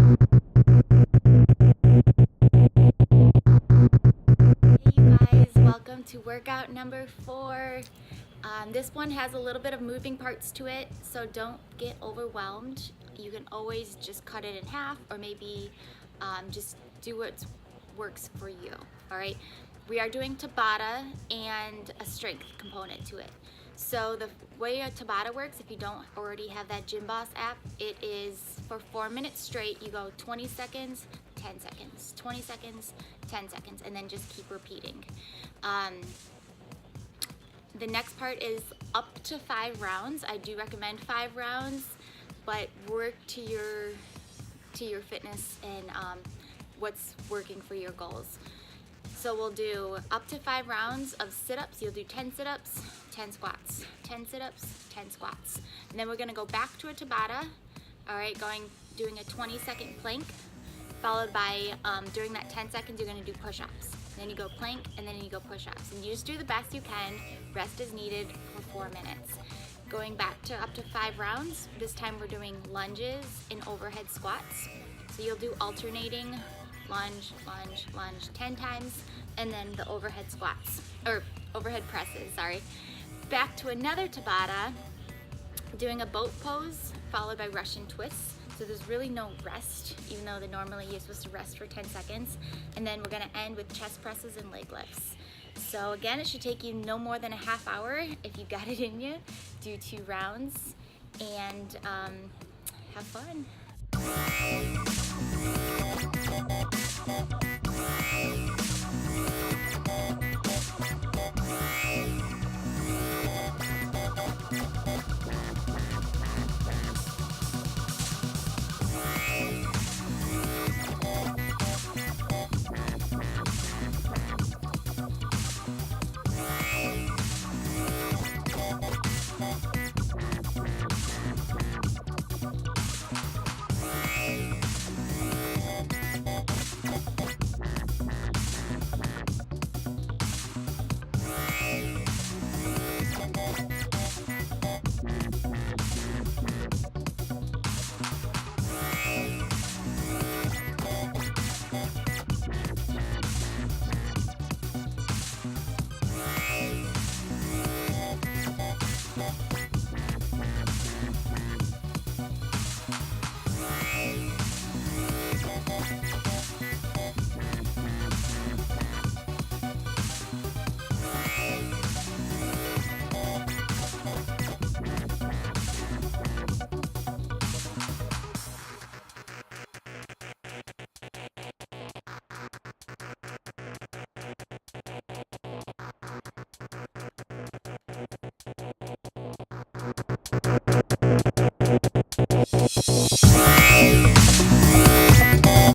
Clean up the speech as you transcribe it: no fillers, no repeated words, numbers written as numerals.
You guys, welcome to workout number 4. This one has a little bit of moving parts to it, so don't get overwhelmed. You can always just cut it in half, or maybe just do what works for you. All right, we are doing Tabata and a strength component to it. So the way a Tabata works, if you don't already have that GYMBoss app, it is for 4 minutes straight. You go 20 seconds, 10 seconds, 20 seconds, 10 seconds, and then just keep repeating. The next part is up to 5 rounds. I do recommend 5 rounds, but work to your fitness and what's working for your goals. So we'll do up to 5 rounds of sit-ups. You'll do 10 sit-ups, 10 squats, 10 sit-ups, 10 squats. And then we're gonna go back to a Tabata. All right, doing a 20-second plank, followed by, during that 10 seconds, you're gonna do push-ups. Then you go plank, and then you go push-ups. And you just do the best you can. Rest is needed for 4 minutes. Going back to up to 5 rounds, this time we're doing lunges and overhead squats. So you'll do alternating lunge, lunge, lunge 10 times, and then the overhead squats, or overhead presses, sorry. Back to another Tabata, doing a boat pose, followed by Russian twists. So there's really no rest, even though normally you're supposed to rest for 10 seconds. And then we're gonna end with chest presses and leg lifts. So again, it should take you no more than a half hour if you got it in you. Do 2 rounds and have fun.